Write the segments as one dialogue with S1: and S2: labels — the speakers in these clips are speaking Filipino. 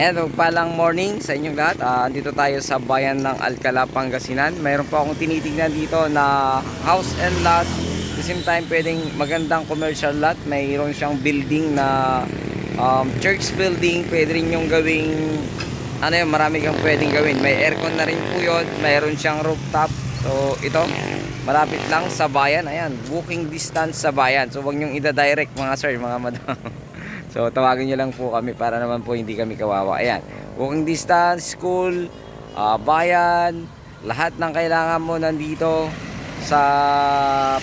S1: Hello, palang morning sa inyong lahat. Dito tayo sa bayan ng Alcala, Pangasinan. Mayroon po akong tinitingnan dito na house and lot. At the same time, pwedeng magandang commercial lot. Mayroon siyang building na church building. Pwede rin yung gawing marami kang pwedeng gawin. May aircon na rin po yun. Mayroon siyang rooftop. So ito, malapit lang sa bayan. Ayan, walking distance sa bayan. So huwag nyong ida-direct mga sir, mga madam. So tawagin nyo lang po kami para naman po hindi kami kawawa. Ayan, walking distance, school, bayan, lahat ng kailangan mo nandito sa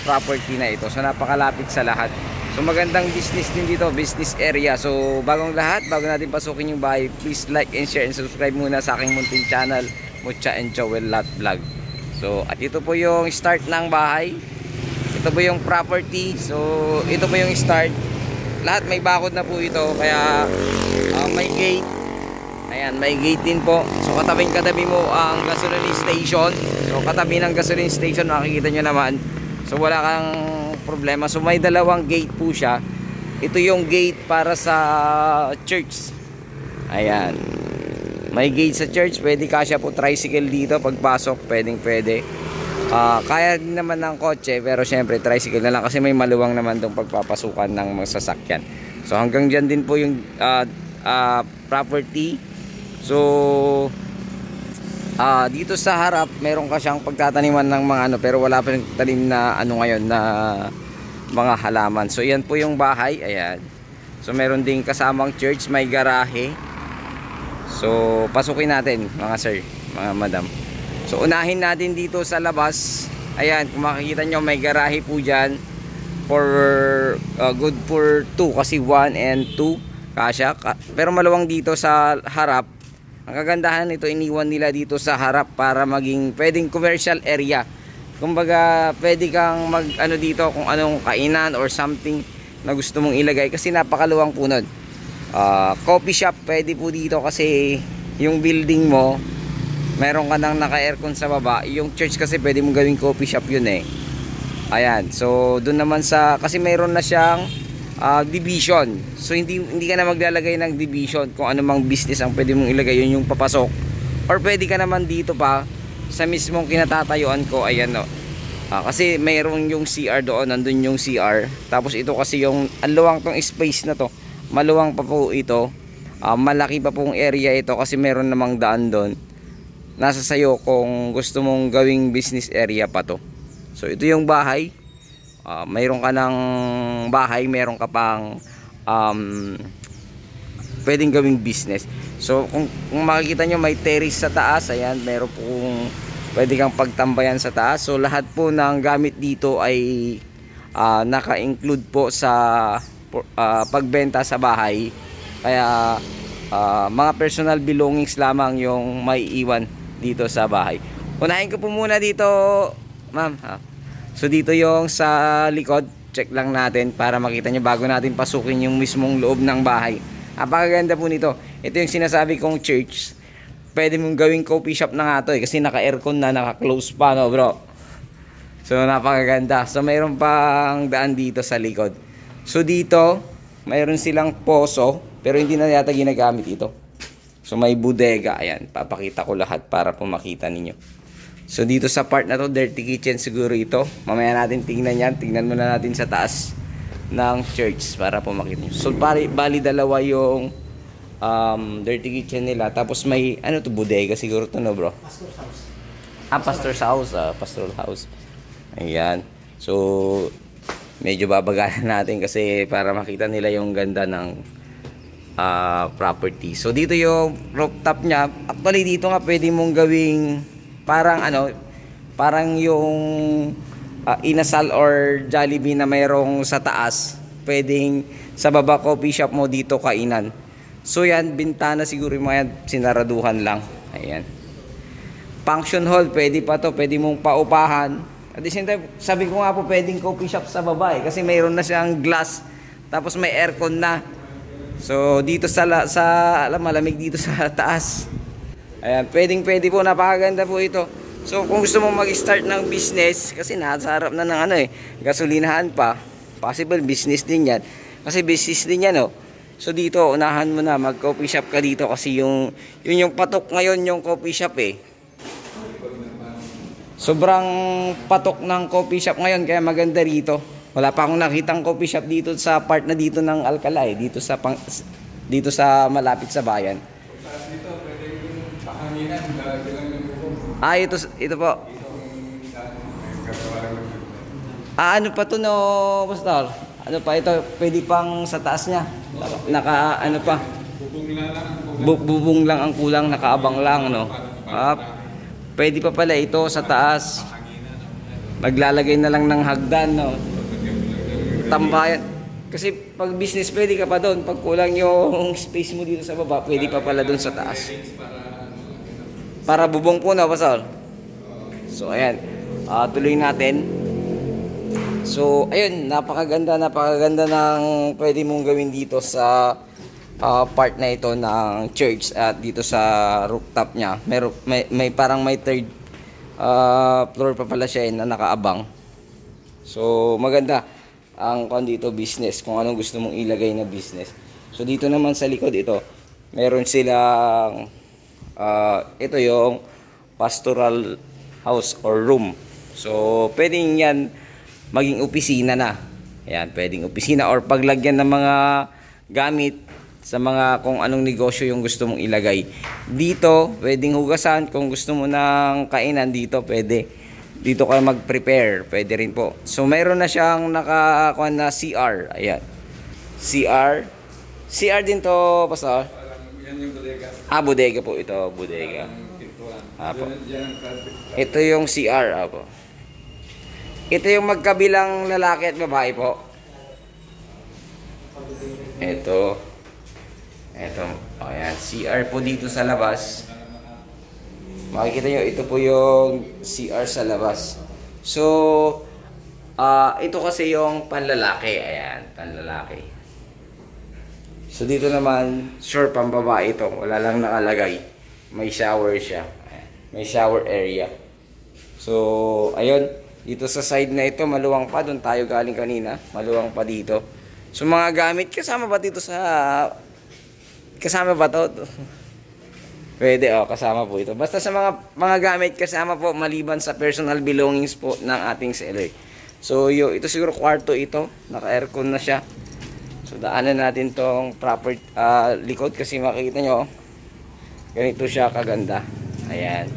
S1: property na ito. So napakalapit sa lahat. So magandang business din dito, business area. So bagong lahat, bago natin pasukin yung bahay, please like and share and subscribe muna sa aking munting channel, Mucha and Joel Lot Vlog. So at ito po yung start ng bahay. Ito po yung property. So ito po yung start. Lahat may bakod na po ito, kaya may gate. Ayan, may gate din po. So katabi mo ang gasoline station. So katabi ng gasoline station, makikita nyo naman. So wala kang problema. So may dalawang gate po siya. Ito yung gate para sa church. Ayan, may gate sa church. Pwede kasya po tricycle dito pagpasok, pwede. Kaya din naman ng kotse, pero syempre tricycle na lang kasi may maluwang naman itong pagpapasukan ng mga sasakyan. So hanggang dyan din po yung property. So dito sa harap meron ka siyang pagtataniman ng mga pero wala pa rin tanim na ngayon na mga halaman. So yan po yung bahay. Ayan, so meron ding kasamang church, may garahe. So pasukin natin mga sir, mga madam. So unahin natin dito sa labas. Ayan, kung makikita nyo, may garahe po dyan for good for 2 kasi 1 and 2 kasya. Pero maluwang dito sa harap. Ang kagandahan nito, iniwan nila dito sa harap para maging pwedeng commercial area. Kumbaga pwede kang mag dito kung anong kainan or something na gusto mong ilagay kasi napakaluwang po nun. Coffee shop pwede po dito kasi yung building mo meron ka nang naka-aircon sa baba. Yung church kasi pwede mong gawing coffee shop yun eh. Ayan, so doon naman kasi meron na siyang division. So hindi ka na maglalagay ng division. Kung ano mang business ang pwede mong ilagay, yun yung papasok. Or pwede ka naman dito pa sa mismong kinatatayuan ko. Ayan no. Kasi mayroon yung CR doon, nandun yung CR. Tapos ito kasi yung luwang tong space na to. Maluwang pa po ito. Malaki pa pong area ito kasi meron namang daan doon. Nasa sayo kung gusto mong gawing business area pa to. So ito yung bahay. Mayroon ka ng bahay, mayroon ka pang pwedeng gawing business. So kung makikita nyo, may terrace sa taas. Ayan, mayroon pong pwede kang pagtambayan sa taas. So lahat po ng gamit dito ay naka-include po sa pagbenta sa bahay. Kaya mga personal belongings lamang yung may iwan dito sa bahay. Unahin ko po muna dito, ma'am. So dito yung sa likod, check lang natin para makita nyo bago natin pasukin yung mismong loob ng bahay. Napakaganda po nito. Ito yung sinasabi kong church. Pwede mong gawing coffee shop na nga to kasi naka-aircon na, naka-close pa, no bro? So napakaganda. So mayroon pang daan dito sa likod. So dito mayroon silang poso, pero hindi na yata ginagamit ito. So may bodega. Ayan, papakita ko lahat para po makita ninyo. So dito sa part na to, dirty kitchen siguro ito. Mamaya natin tingnan yan. Tingnan muna natin sa taas ng church para po makita nyo. So bali dalawa yung dirty kitchen nila. Tapos may to, bodega siguro to, no bro? Pastor's house. Pastor's house. Pastoral house. Ayan. So medyo babagalan natin kasi para makita nila yung ganda ng property. So dito yung rooftop nya. Actually dito nga pwede mong gawing parang yung inasal or Jollibee na mayroong sa taas. Pwedeng sa baba coffee shop mo, dito kainan. So yan, bintana siguro yung mga sinaraduhan lang. Ayan. Function hall, pwede pa to. Pwede mong paupahan. At the same time, sabi ko nga po pwedeng coffee shop sa baba kasi mayroon na siyang glass. Tapos may aircon na. So dito malamig dito sa taas. Ayan, pwede po, napakaganda po ito. So kung gusto mong mag-start ng business, kasi nasa harap na ng gasolinahan pa, possible business din yan. Kasi business din yan, So dito, unahan mo na, mag-coffee shop ka dito kasi yun yung patok ngayon yung coffee shop eh. Sobrang patok ng coffee shop ngayon kaya maganda rito. Wala pa akong nakitang coffee shop dito sa part na dito ng Alcala eh, dito sa malapit sa bayan.
S2: Dito, pwede yung pahanginan, lalagyan lang ng bubong.
S1: Ito po. Ano pa to no, Pastor? Ano pa ito? Pwede pang sa taas niya. Ano pa? Bubong lang ang kulang, nakaabang lang, no? Pwede pa pala ito sa taas. Maglalagay na lang ng hagdan, no? Tambayan. Kasi pag business, pwede ka pa doon. Pag kulang yung space mo dito sa baba, pwede pa pala doon sa taas. Para bubong po na, Pastor. So, ayan. Tuloy natin. So, ayun, napakaganda ng pwede mong gawin dito sa part na ito ng church at dito sa rooftop niya. May parang may third floor pa pala siya na nakaabang. So, maganda ang dito business, kung anong gusto mong ilagay na business. So, dito naman sa likod ito, meron silang ito yung pastoral house or room. So, pwedeng yan maging opisina na. Ayan, pwedeng opisina or paglagyan ng mga gamit sa mga kung anong negosyo yung gusto mong ilagay. Dito, pwedeng hugasan. Kung gusto mo ng kainan dito, pwede. Dito ka mag-prepare. Pwede rin po. So, meron na siyang nakakuha na CR. Ayan. CR. CR din to, Pastor?
S2: Yan yung bodega.
S1: Bodega po ito. Bodega. Ito yung CR. Ito yung magkabilang lalaki at babae po. Ito. Ayan. CR po dito sa labas. Makikita nyo, ito po yung CR sa labas. So, ito kasi yung panlalaki. Ayan, panlalaki. So, dito naman, sure, pambabae ito. Wala lang nakalagay. May shower siya. Ayan. May shower area. So, ayun. Dito sa side na ito, maluwang pa. Doon tayo galing kanina. Maluwang pa dito. So, mga gamit, kasama ba dito sa... Kasama ba to? Pwede, kasama po ito. Basta sa mga gamit, kasama po maliban sa personal belongings po ng ating seller. So, ito siguro kwarto ito. Naka-aircon na siya. So, daanan natin tong proper likod kasi makikita nyo. Ganito siya kaganda. Ayan.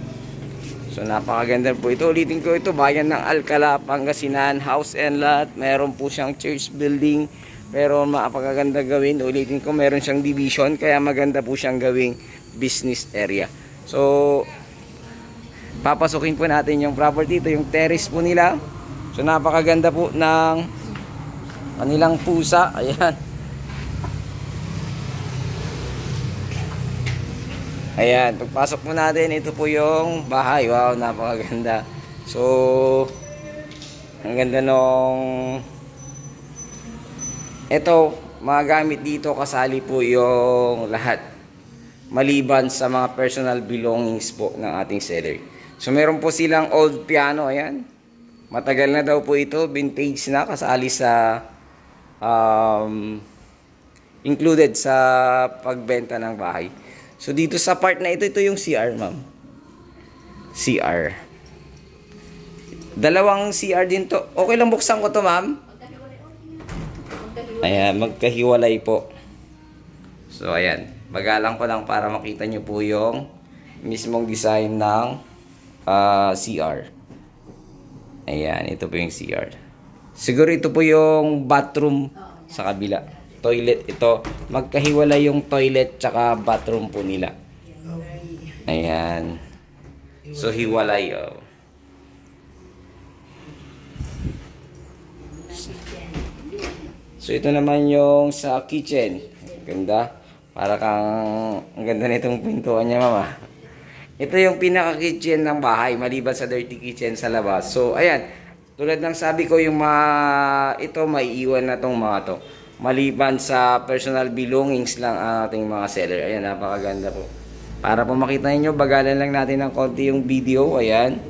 S1: So, napakaganda po ito. Ulitin ko ito, bayan ng Alcala, Pangasinan, house and lot. Meron po siyang church building. Pero mapakaganda gawin. Ulitin ko, meron siyang division. Kaya maganda po siyang gawing business area. So, papasukin po natin yung property. Ito yung terrace po nila. So, napakaganda po ng kanilang pusa. Ayan. Ayan, pagpasok mo natin, ito po yung bahay. Wow, napakaganda. So, ang ganda nung... Ito, mga gamit dito, kasali po yung lahat. Maliban sa mga personal belongings po ng ating seller. So, meron po silang old piano. Ayan. Matagal na daw po ito. Vintage na, kasali sa... included sa pagbenta ng bahay. So, dito sa part na ito yung CR, ma'am. CR. Dalawang CR din to. Okay lang buksan ko to, ma'am? Ayan, magkahiwalay po. So, ayan. Bagalang ko lang para makita nyo po yung mismong design ng CR. Ayan, ito po yung CR. Siguro ito po yung bathroom sa kabila. Toilet ito. Magkahiwalay yung toilet tsaka bathroom po nila. Ayan. So, hiwalay. So, ito naman yung sa kitchen. Ganda. Para kang... Ang ganda nitong pintuan niya, mama. Ito yung pinaka-kitchen ng bahay. Maliban sa dirty kitchen sa labas. So, ayan. Tulad ng sabi ko, yung ito, maiiwan na tong mga to. Maliban sa personal belongings lang ang ating mga seller. Ayan, napakaganda po. Para po makita niyo, bagalan lang natin ng konti yung video. Ayan.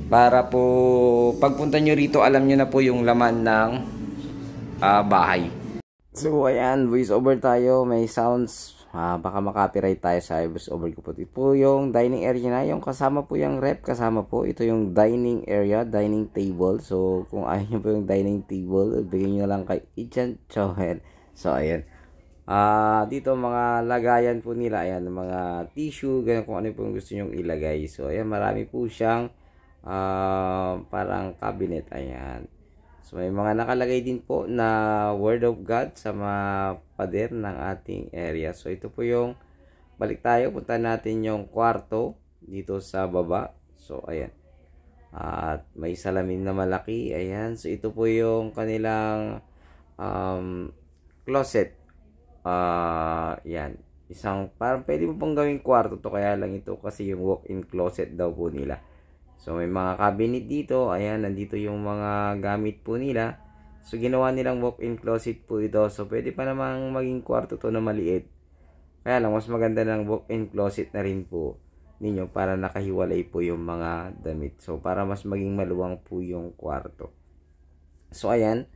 S1: Para po, pagpunta nyo rito, alam nyo na po yung laman ng bahay. So ayan, voice over tayo, may sounds, baka makapiright tayo sa voice over ko po. Ito po yung dining area na, yung kasama po yung rep, kasama po ito yung dining area, dining table. So kung ayaw nyo po yung dining table, bigyan nyo na lang kay Ichan Chohen. So ayan, dito mga lagayan po nila, ayan, mga tissue, ganyan, kung ano po yung gusto nyo ilagay. So ayan, marami po siyang parang cabinet, ayan. So may mga nakalagay din po na Word of God sa mga pader ng ating area. So ito po yung, balik tayo, punta natin yung kwarto dito sa baba. So ayan. At may salamin na malaki, ayan. So ito po yung kanilang closet. Yan. Isang, parang pwede mo pong gawing kwarto to, kaya lang ito kasi yung walk-in closet daw po nila. So may mga cabinet dito, ayan, nandito yung mga gamit po nila. So ginawa nilang walk-in closet po ito. So pwede pa namang maging kwarto to na maliit. Kaya lang mas maganda ng walk-in closet na rin po ninyo para nakahiwalay po yung mga damit. So para mas maging maluwang po yung kwarto. So ayan,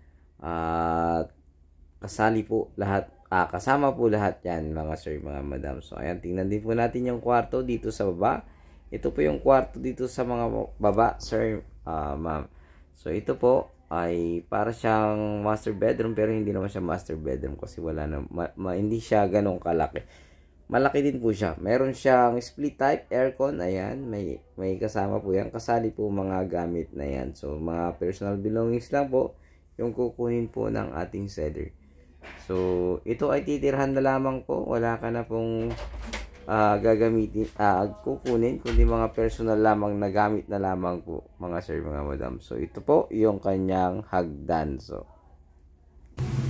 S1: kasali po lahat, kasama po lahat yan mga sir, mga madam. So ayan, tingnan din po natin yung kwarto dito sa baba. Ito po yung kwarto dito sa mga baba, sir, ma'am. So ito po ay para siyang master bedroom, pero hindi naman siya master bedroom kasi wala na, hindi siya ganong kalaki. Malaki din po siya. Meron siyang split type aircon, ayan, may kasama po yan. Kasali po mga gamit na yan. So mga personal belongings lang po yung kukunin po ng ating seller. So ito ay titirhan na lamang po. Wala ka na pong gagamitin, kukunin, kundi mga personal lamang na gamit na lamang po mga sir, mga madam. So ito po yung kanyang hagdan. So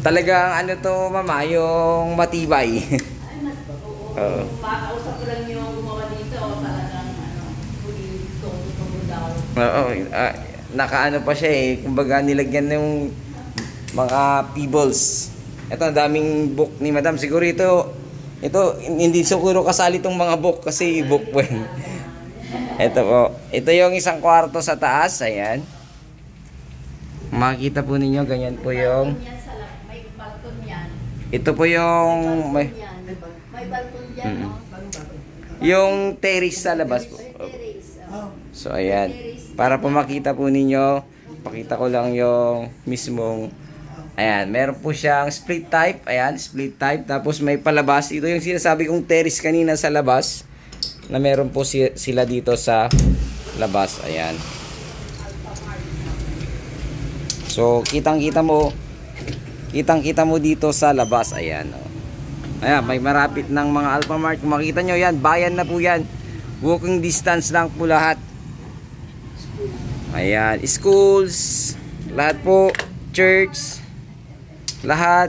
S1: talagang ano to mama, yung matibay.
S3: Ay, oo. Makausap ko lang yung gumawa dito, talagang tubo daw.
S1: Oo, nakaano pa siya eh, kumbaga nilagyan ng mga pebbles. Ito, ang daming book ni madam. Siguro ito, hindi siguro kasali itong mga book kasi book po. Ito po. Ito yung isang kwarto sa taas. Ayan. Makikita po ninyo, ganyan po yung...
S3: May balkon yan.
S1: Ito po yung...
S3: May balkon dyan, no?
S1: Yung terrace sa labas po. So, ayan. Para po makita po ninyo, pakita ko lang yung mismong... Ayan, meron po siyang split type. Ayan, split type. Tapos may palabas. Ito yung sinasabi kong terrace kanina sa labas. Na meron po sila dito sa labas. Ayan. So, kitang-kita mo. Kitang-kita mo dito sa labas. Ayan. Ayan, may marapit ng mga Alphamart. Kung makita nyo yan, bayan na po yan. Walking distance lang po lahat. Ayan, schools. Lahat po. Church. Lahat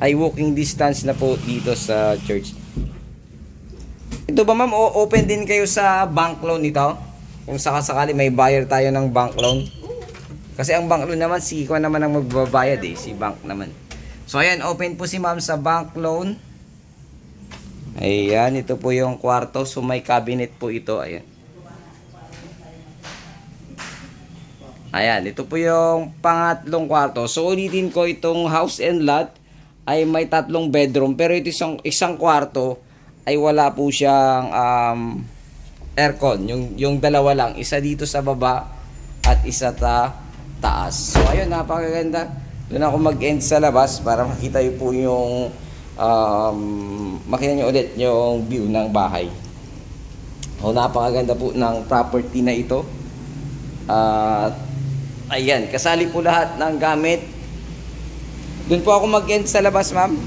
S1: ay walking distance na po dito sa church. Ito ba ma'am, open din kayo sa bank loan nito? Kung sakasakali may buyer tayo ng bank loan. Kasi ang bank loan naman, si Kwan naman ang magbabayad eh, si bank naman. So ayan, open po si ma'am sa bank loan. Ayan, ito po yung kwarto. So may cabinet po ito, ayan. Ayan, ito po yung pangatlong kwarto. So ulitin ko, itong house and lot ay may 3 bedroom. Pero ito isang kwarto ay wala po siyang aircon. Yung dalawa lang. Isa dito sa baba at isa taas. So ayun, napakaganda. Doon ako mag-end sa labas para makita nyo po yung makita nyo ulit yung view ng bahay. So napakaganda po ng property na ito. Ayan, kasali po lahat ng gamit. Doon po ako mag-end sa labas, ma'am.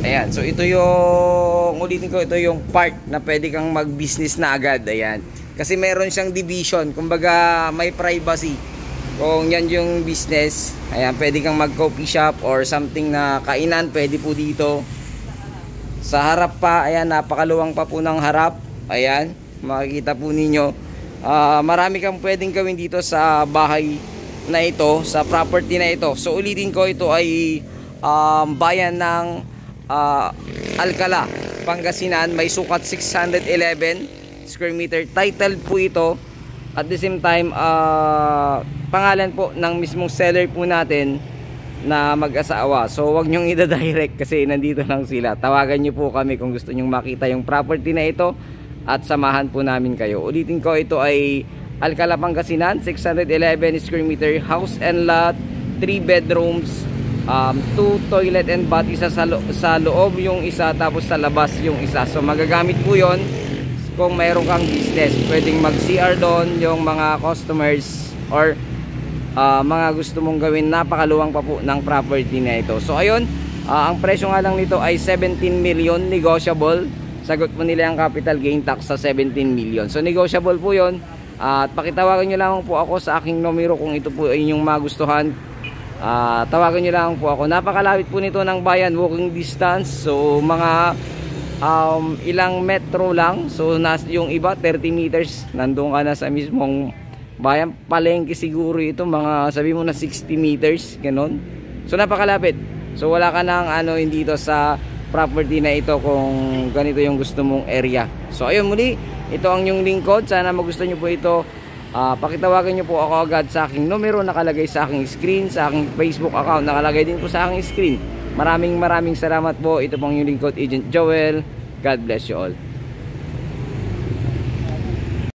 S1: Ayan, so ito yung, ulitin ko, ito yung part na pwede kang mag-business na agad. Ayan, kasi meron siyang division, kumbaga may privacy. Kung yan yung business, ayan, pwede kang mag-coffee shop or something na kainan, pwede po dito. Sa harap pa, ayan, napakaluwang pa po ng harap. Ayan, makikita po ninyo. Marami kang pwedeng gawin dito sa bahay na ito, sa property na ito. So ulitin ko, ito ay bayan ng Alcala, Pangasinan. May sukat 611 square meter. Title po ito. At the same time, pangalan po ng mismong seller po natin na mag-asawa. So wag nyong ida-direct kasi nandito lang sila. Tawagan nyo po kami kung gusto nyong makita yung property na ito at samahan po namin kayo. Ulitin ko, ito ay Alcala, Pangasinan, 611 square meter house and lot, 3 bedrooms, 2 toilet and bath, isa sa loob yung isa, tapos sa labas yung isa. So magagamit po yon kung mayroon kang business. Pwedeng mag-CR doon yung mga customers or mga gusto mong gawin. Napakaluwang pa po ng property na ito. So ayun, ang presyo nga lang nito ay 17 million, negotiable. Sagot mo nila ang capital gain tax sa 17 million. So negotiable po yon. At pakitawagan nyo lang po ako sa aking numero kung ito po ay inyong magustuhan. Tawagan nyo lang po ako. Napakalapit po nito ng bayan, walking distance. So mga ilang metro lang. So yung iba 30 meters, nandun ka na sa mismong bayan. Palengke siguro ito, mga sabi mo na 60 meters, ganon. So napakalapit. So wala ka nang hindi dito sa property na ito kung ganito yung gusto mong area. So ayun, muli, ito ang yung lingkod. Sana magustuhan nyo po ito. Pakitawagan nyo po ako agad sa aking numero nakalagay sa aking screen, sa aking Facebook account nakalagay din po sa aking screen. Maraming salamat po. Ito pong yung lingkod, Agent Joel. God bless you all.